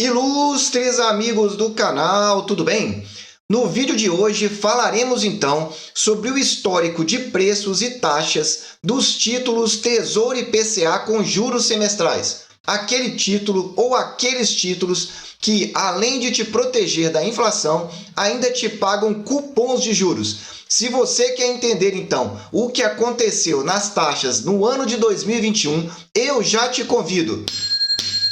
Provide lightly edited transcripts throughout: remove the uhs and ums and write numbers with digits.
Ilustres amigos do canal, tudo bem? No vídeo de hoje falaremos então sobre o histórico de preços e taxas dos títulos Tesouro IPCA com juros semestrais. Aquele título ou aqueles títulos que, além de te proteger da inflação, ainda te pagam cupons de juros. Se você quer entender então o que aconteceu nas taxas no ano de 2021, eu já te convido.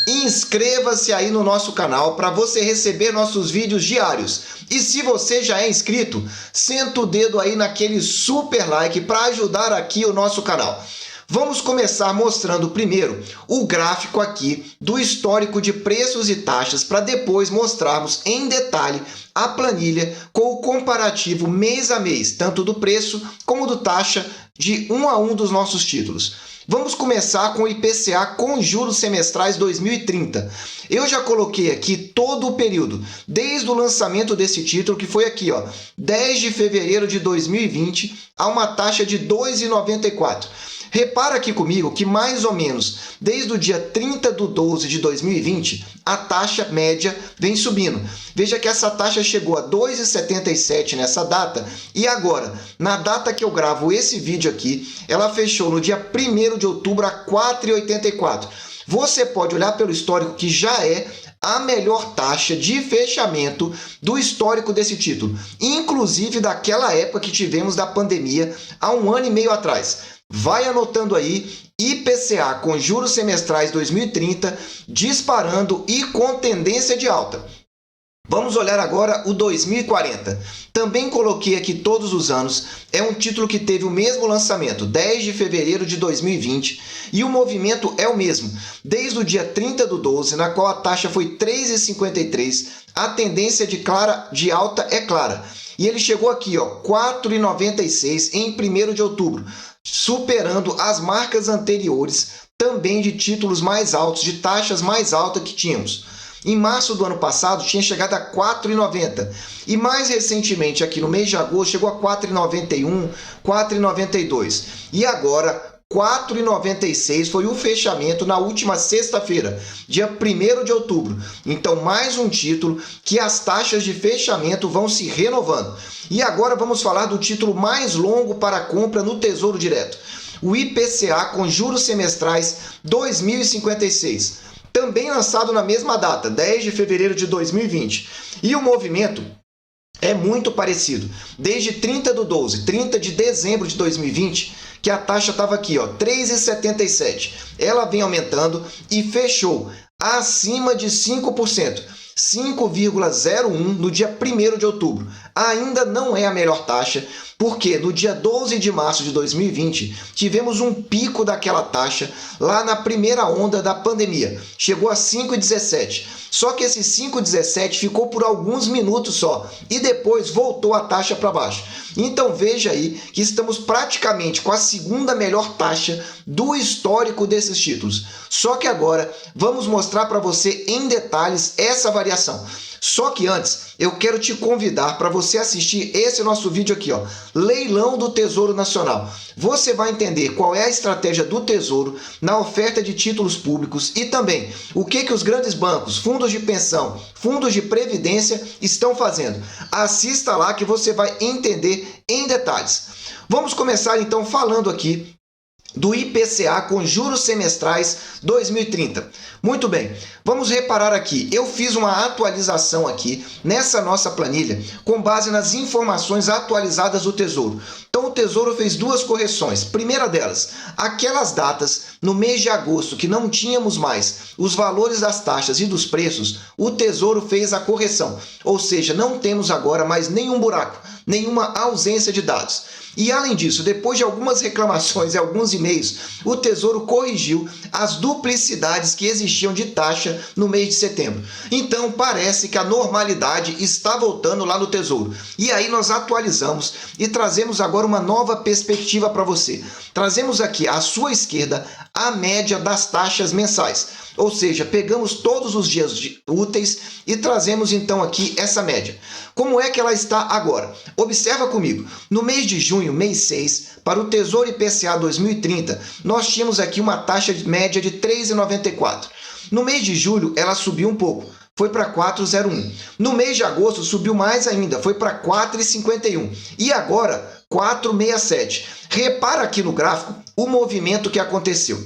Inscreva-se aí no nosso canal para você receber nossos vídeos diários. E se você já é inscrito, senta o dedo aí naquele super like para ajudar aqui o nosso canal. Vamos começar mostrando primeiro o gráfico aqui do histórico de preços e taxas para depois mostrarmos em detalhe a planilha com o comparativo mês a mês, tanto do preço como do taxa de um a um dos nossos títulos. Vamos começar com o IPCA com juros semestrais 2030. Eu já coloquei aqui todo o período, desde o lançamento desse título, que foi aqui, 10 de fevereiro de 2020, a uma taxa de 2,94. Repara aqui comigo que mais ou menos desde o dia 30/12 de 2020, a taxa média vem subindo. Veja que essa taxa chegou a 2,77 nessa data e agora, na data que eu gravo esse vídeo aqui, ela fechou no dia 1º de outubro a 4,84. Você pode olhar pelo histórico que já é a melhor taxa de fechamento do histórico desse título, inclusive daquela época que tivemos da pandemia há 1 ano e meio atrás. Vai anotando aí, IPCA com juros semestrais 2030 disparando e com tendência de alta. Vamos olhar agora o 2040. Também coloquei aqui todos os anos. É um título que teve o mesmo lançamento, 10 de fevereiro de 2020, e o movimento é o mesmo. Desde o dia 30/12, na qual a taxa foi 3,53, a tendência de alta é clara. E ele chegou aqui, 4,96 em 1º de outubro, superando as marcas anteriores também de títulos mais altos, de taxas mais altas que tínhamos. Em março do ano passado tinha chegado a 4,90 e mais recentemente aqui no mês de agosto chegou a 4,91, 4,92 e agora 4,96 foi o fechamento na última sexta-feira, dia 1º de outubro. Então, mais um título que as taxas de fechamento vão se renovando. E agora vamos falar do título mais longo para compra no Tesouro Direto, o IPCA com juros semestrais 2056. Também lançado na mesma data, 10 de fevereiro de 2020. E o movimento é muito parecido. Desde 30/12, 30 de dezembro de 2020, que a taxa estava aqui, 3,77. Ela vem aumentando e fechou acima de 5%. 5,01 no dia 1º de outubro. Ainda não é a melhor taxa, porque no dia 12 de março de 2020 tivemos um pico daquela taxa lá na primeira onda da pandemia. Chegou a 5,17. Só que esse 5,17 ficou por alguns minutos só e depois voltou a taxa para baixo. Então veja aí que estamos praticamente com a segunda melhor taxa do histórico desses títulos. Só que agora vamos mostrar para você em detalhes essa variação. Só que antes, eu quero te convidar para você assistir esse nosso vídeo aqui, Leilão do Tesouro Nacional. Você vai entender qual é a estratégia do Tesouro na oferta de títulos públicos e também o que os grandes bancos, fundos de pensão, fundos de previdência estão fazendo. Assista lá que você vai entender em detalhes. Vamos começar então falando aqui do IPCA com juros semestrais 2030. Muito bem, vamos reparar aqui, eu fiz uma atualização aqui nessa nossa planilha com base nas informações atualizadas do Tesouro. Então o Tesouro fez duas correções. Primeira delas, aquelas datas no mês de agosto que não tínhamos mais os valores das taxas e dos preços, o Tesouro fez a correção. Ou seja, não temos agora mais nenhum buraco, nenhuma ausência de dados. E além disso, depois de algumas reclamações e alguns e-mails, o Tesouro corrigiu as duplicidades que existiam de taxa no mês de setembro. Então parece que a normalidade está voltando lá no Tesouro. E aí nós atualizamos e trazemos agora uma nova perspectiva para você. Trazemos aqui à sua esquerda a média das taxas mensais. Ou seja, pegamos todos os dias úteis e trazemos então aqui essa média. Como é que ela está agora? Observa comigo. No mês de junho, mês 6, para o Tesouro IPCA 2030, nós tínhamos aqui uma taxa média de 3,94. No mês de julho, ela subiu um pouco. foi para 4,01. No mês de agosto subiu mais ainda, foi para 4,51. E agora 4,67. Repara aqui no gráfico o movimento que aconteceu.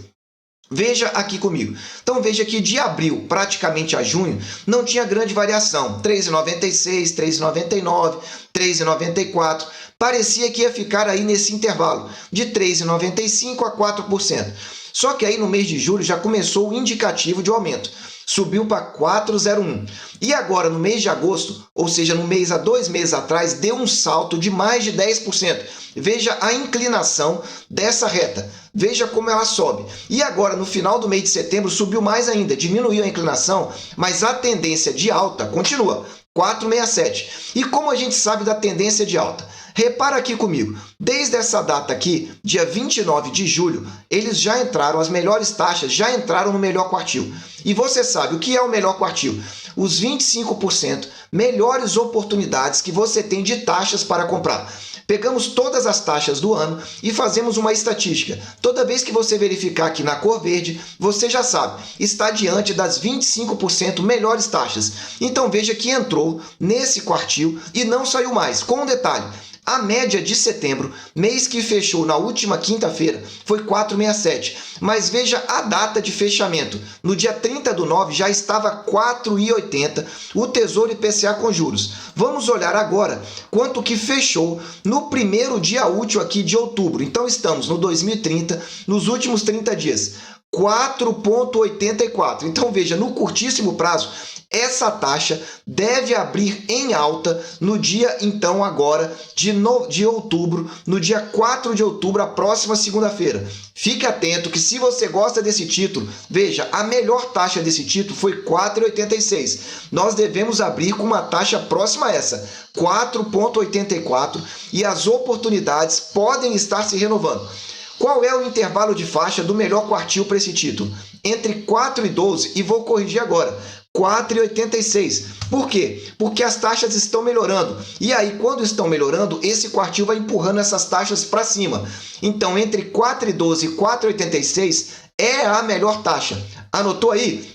Veja aqui comigo. Então veja que de abril praticamente a junho não tinha grande variação. 3,96, 3,99, 3,94. Parecia que ia ficar aí nesse intervalo de 3,95 a 4%. Só que aí no mês de julho já começou o indicativo de aumento. Subiu para 4,01. E agora no mês de agosto, ou seja, no mês há 2 meses atrás, deu um salto de mais de 10%. Veja a inclinação dessa reta. Veja como ela sobe. E agora, no final do mês de setembro, subiu mais ainda. Diminuiu a inclinação, mas a tendência de alta continua. 4,67. E como a gente sabe da tendência de alta? Repara aqui comigo. Desde essa data aqui, dia 29 de julho, eles já entraram, as melhores taxas já entraram no melhor quartil. E você sabe o que é o melhor quartil? Os 25% melhores oportunidades que você tem de taxas para comprar. Pegamos todas as taxas do ano e fazemos uma estatística. Toda vez que você verificar aqui na cor verde, você já sabe, está diante das 25% melhores taxas. Então veja que entrou nesse quartil e não saiu mais. Com um detalhe, a média de setembro, mês que fechou na última quinta-feira, foi 4,67. Mas veja a data de fechamento. No dia 30/9 já estava 4,80 o Tesouro IPCA com juros. Vamos olhar agora quanto que fechou no primeiro dia útil aqui de outubro. Então estamos no 2030, nos últimos 30 dias. 4,84. Então veja, no curtíssimo prazo, essa taxa deve abrir em alta no dia, então, agora de outubro, no dia 4 de outubro, a próxima segunda-feira. Fique atento que se você gosta desse título, veja, a melhor taxa desse título foi 4,86. Nós devemos abrir com uma taxa próxima a essa, 4,84, e as oportunidades podem estar se renovando. Qual é o intervalo de faixa do melhor quartil para esse título? Entre 4 e 12, e vou corrigir agora, 4,86. Por quê? Porque as taxas estão melhorando. E aí, quando estão melhorando, esse quartil vai empurrando essas taxas para cima. Então, entre 4,12 e 4,86 é a melhor taxa. Anotou aí?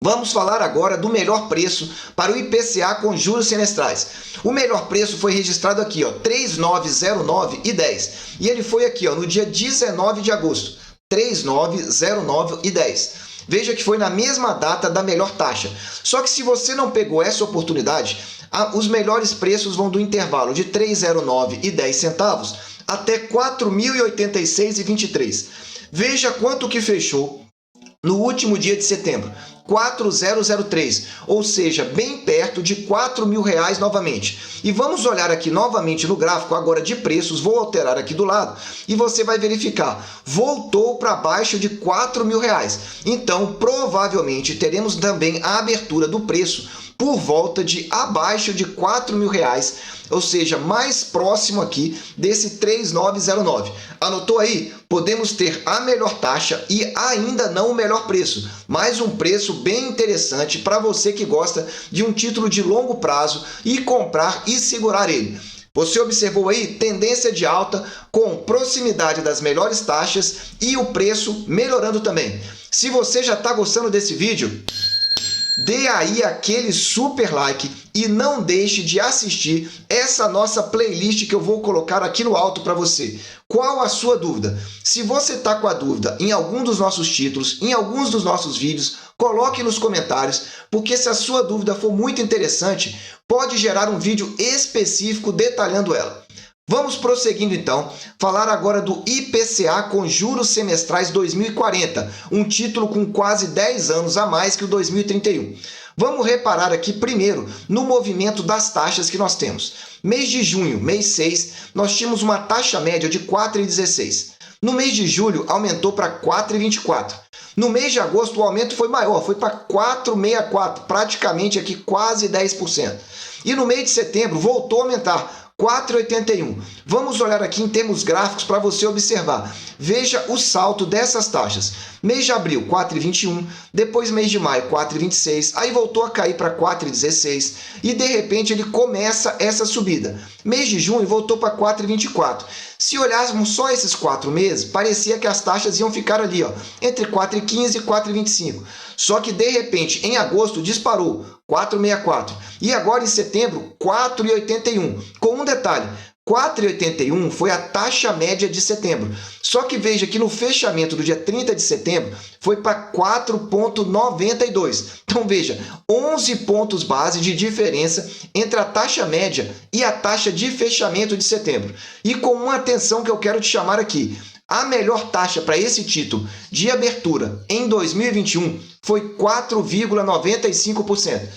Vamos falar agora do melhor preço para o IPCA com juros semestrais. O melhor preço foi registrado aqui, ó, 3,909,10. E ele foi aqui, ó, no dia 19 de agosto, 3,909,10. Veja que foi na mesma data da melhor taxa. Só que se você não pegou essa oportunidade, os melhores preços vão do intervalo de 3,09,10 centavos até 4.086,23. Veja quanto que fechou no último dia de setembro. 4.003, ou seja, bem perto de R$4.000 novamente. E vamos olhar aqui novamente no gráfico agora de preços, vou alterar aqui do lado e você vai verificar, voltou para baixo de R$4.000. Então, provavelmente teremos também a abertura do preço por volta de abaixo de R$4.000, ou seja, mais próximo aqui desse 3.909. Anotou aí? Podemos ter a melhor taxa e ainda não o melhor preço, mas um preço bem interessante para você que gosta de um título de longo prazo e comprar e segurar ele. Você observou aí tendência de alta com proximidade das melhores taxas e o preço melhorando também. Se você já está gostando desse vídeo, dê aí aquele super like e não deixe de assistir essa nossa playlist que eu vou colocar aqui no alto para você. Qual a sua dúvida? Se você está com a dúvida em algum dos nossos títulos, em alguns dos nossos vídeos, coloque nos comentários, porque se a sua dúvida for muito interessante, pode gerar um vídeo específico detalhando ela. Vamos prosseguindo então, falar agora do IPCA com juros semestrais 2040, um título com quase 10 anos a mais que o 2031. Vamos reparar aqui primeiro no movimento das taxas que nós temos. Mês de junho, mês 6, nós tínhamos uma taxa média de 4,16. No mês de julho, aumentou para 4,24. No mês de agosto, o aumento foi maior, foi para 4,64, praticamente aqui quase 10%. E no mês de setembro, voltou a aumentar, 4,81. Vamos olhar aqui em termos gráficos para você observar. Veja o salto dessas taxas. Mês de abril, 4,21. Depois, mês de maio, 4,26. Aí voltou a cair para 4,16. E, de repente, ele começa essa subida. Mês de junho, voltou para 4,24. Se olhássemos só esses 4 meses, parecia que as taxas iam ficar ali, ó, entre 4,15 e 4,25. Só que, de repente, em agosto disparou 4,64. E agora, em setembro, 4,81. Com um detalhe, 4,81 foi a taxa média de setembro. Só que veja que no fechamento do dia 30 de setembro foi para 4,92. Então veja, 11 pontos base de diferença entre a taxa média e a taxa de fechamento de setembro. E com uma atenção que eu quero te chamar aqui, a melhor taxa para esse título de abertura em 2021 foi 4,95%.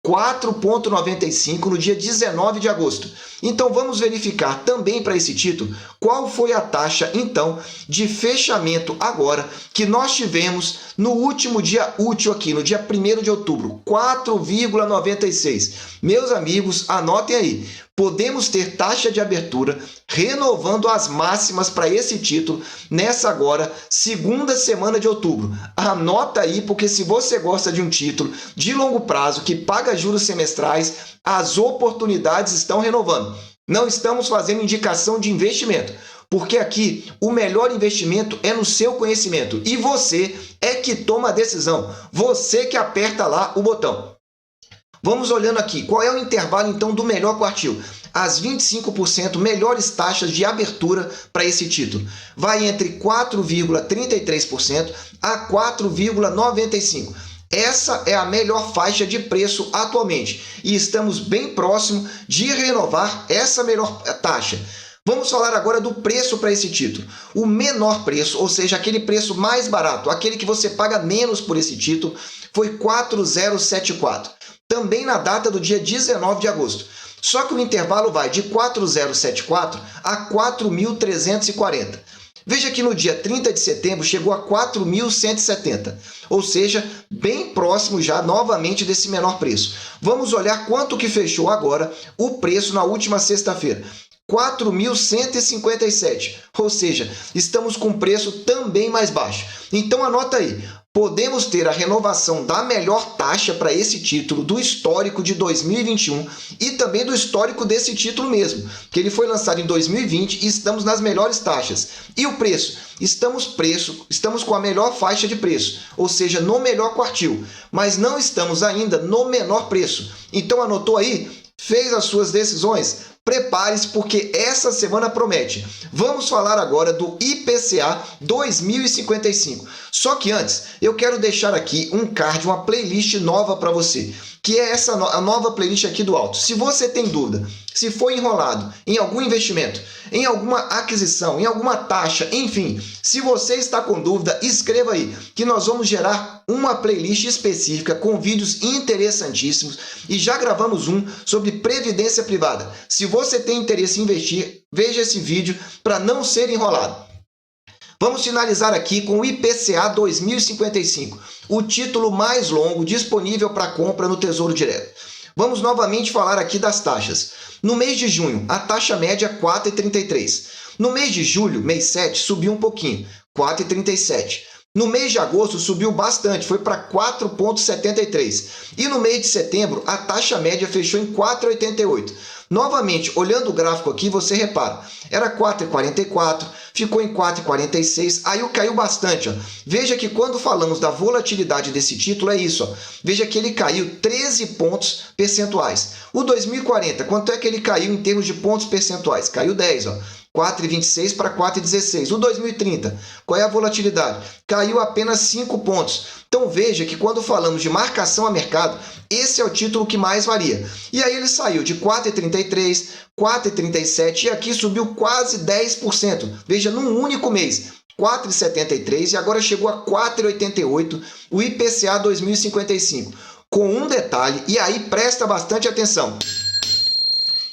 4,95 no dia 19 de agosto. Então vamos verificar também para esse título qual foi a taxa então de fechamento agora que nós tivemos no último dia útil aqui, no dia 1º de outubro, 4,96. Meus amigos, anotem aí. Podemos ter taxa de abertura renovando as máximas para esse título nessa agora segunda semana de outubro. Anota aí, porque se você gosta de um título de longo prazo que paga juros semestrais, as oportunidades estão renovando. Não estamos fazendo indicação de investimento, porque aqui o melhor investimento é no seu conhecimento e você é que toma a decisão, você que aperta lá o botão. Vamos olhando aqui, qual é o intervalo então do melhor quartil? As 25% melhores taxas de abertura para esse título. Vai entre 4,33% a 4,95%. Essa é a melhor faixa de preço atualmente e estamos bem próximo de renovar essa melhor taxa. Vamos falar agora do preço para esse título. O menor preço, ou seja, aquele preço mais barato, aquele que você paga menos por esse título, foi 4,074. Também na data do dia 19 de agosto. Só que o intervalo vai de 4,074 a 4.340. Veja que no dia 30 de setembro chegou a 4.170, ou seja, bem próximo já novamente desse menor preço. Vamos olhar quanto que fechou agora o preço na última sexta-feira. 4.157, ou seja, estamos com preço também mais baixo. Então anota aí. Podemos ter a renovação da melhor taxa para esse título do histórico de 2021 e também do histórico desse título mesmo, que ele foi lançado em 2020 e estamos nas melhores taxas. E o preço? Estamos com a melhor faixa de preço, ou seja, no melhor quartil, mas não estamos ainda no menor preço. Então anotou aí? Fez as suas decisões? Prepare-se porque essa semana promete. Vamos falar agora do IPCA 2055. Só que antes, eu quero deixar aqui um card, uma playlist nova para você, que é a nova playlist aqui do Alto. Se você tem dúvida, se foi enrolado em algum investimento, em alguma aquisição, em alguma taxa, enfim, se você está com dúvida, escreva aí, que nós vamos gerar uma playlist específica com vídeos interessantíssimos e já gravamos um sobre previdência privada. Se você tem interesse em investir, veja esse vídeo para não ser enrolado. Vamos finalizar aqui com o IPCA 2055, o título mais longo disponível para compra no Tesouro Direto. Vamos novamente falar aqui das taxas. No mês de junho, a taxa média 4,33. No mês de julho, mês 7, subiu um pouquinho, 4,37. No mês de agosto subiu bastante, foi para 4,73. E no mês de setembro, a taxa média fechou em 4,88. Novamente, olhando o gráfico aqui, você repara, era 4,44, ficou em 4,46, aí caiu bastante. Ó. Veja que quando falamos da volatilidade desse título, é isso. Ó. Veja que ele caiu 13 pontos percentuais. O 2040, quanto é que ele caiu em termos de pontos percentuais? Caiu 10, ó. 4,26 para 4,16. O 2030, qual é a volatilidade? Caiu apenas 5 pontos. Então veja que quando falamos de marcação a mercado, esse é o título que mais varia. E aí ele saiu de 4,33, 4,37 e aqui subiu quase 10%. Veja, num único mês. 4,73 e agora chegou a 4,88 o IPCA 2055. Com um detalhe, e aí presta bastante atenção.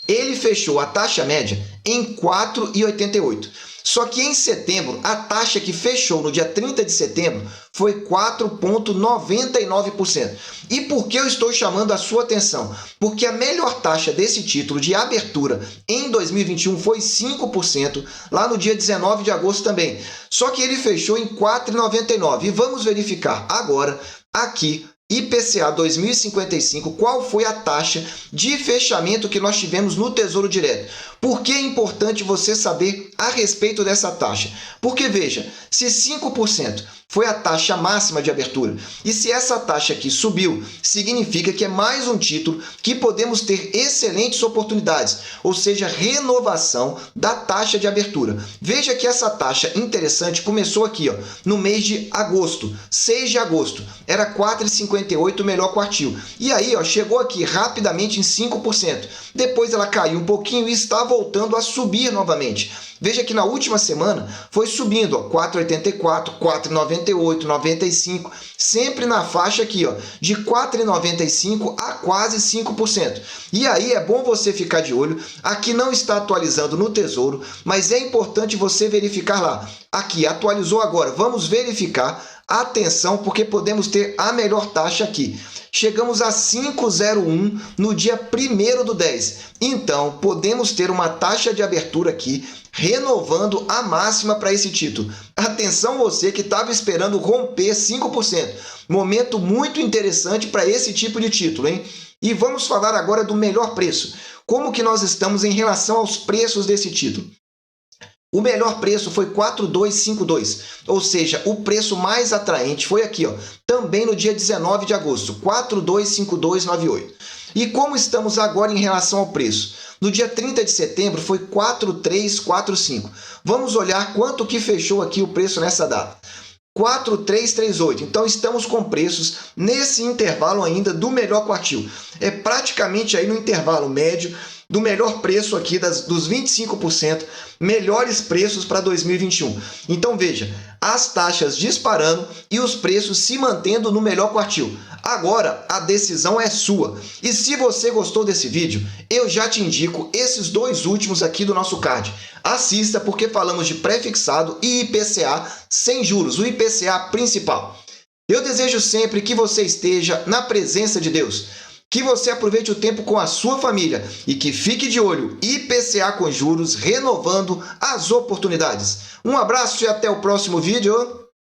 Ele fechou a taxa média em 4,88. Só que em setembro, a taxa que fechou no dia 30 de setembro foi 4,99%. E por que eu estou chamando a sua atenção? Porque a melhor taxa desse título de abertura em 2021 foi 5%, lá no dia 19 de agosto também. Só que ele fechou em 4,99%. E vamos verificar agora aqui IPCA 2055, qual foi a taxa de fechamento que nós tivemos no Tesouro Direto. Por que é importante você saber a respeito dessa taxa? Porque, veja, se 5% foi a taxa máxima de abertura, e se essa taxa aqui subiu, significa que é mais um título que podemos ter excelentes oportunidades, ou seja, renovação da taxa de abertura. Veja que essa taxa interessante começou aqui, ó, no mês de agosto, 6 de agosto, era 4,58 o melhor quartil. E aí, ó, chegou aqui rapidamente em 5%. Depois ela caiu um pouquinho e está voltando a subir novamente. Veja que na última semana foi subindo, ó, 4,84, 4,98, 95, sempre na faixa aqui, ó, de 4,95 a quase 5%. E aí é bom você ficar de olho. Aqui não está atualizando no Tesouro, mas é importante você verificar lá. Aqui atualizou agora, vamos verificar. Atenção, porque podemos ter a melhor taxa aqui. Chegamos a 5,01 no dia 1º do 10. Então, podemos ter uma taxa de abertura aqui, renovando a máxima para esse título. Atenção você que estava esperando romper 5%. Momento muito interessante para esse tipo de título, hein? E vamos falar agora do melhor preço. Como que nós estamos em relação aos preços desse título? O melhor preço foi 4,252, ou seja, o preço mais atraente foi aqui, ó, também no dia 19 de agosto, 4,25298. E como estamos agora em relação ao preço? No dia 30 de setembro foi 4,345. Vamos olhar quanto que fechou aqui o preço nessa data. 4,338. Então estamos com preços nesse intervalo ainda do melhor quartil. É praticamente aí no intervalo médio do melhor preço aqui dos 25% melhores preços para 2021. Então veja, as taxas disparando e os preços se mantendo no melhor quartil. Agora a decisão é sua. E se você gostou desse vídeo, eu já te indico esses dois últimos aqui do nosso card. Assista porque falamos de pré-fixado e IPCA sem juros, o IPCA principal. Eu desejo sempre que você esteja na presença de Deus. Que você aproveite o tempo com a sua família e que fique de olho, IPCA com juros renovando as oportunidades. Um abraço e até o próximo vídeo.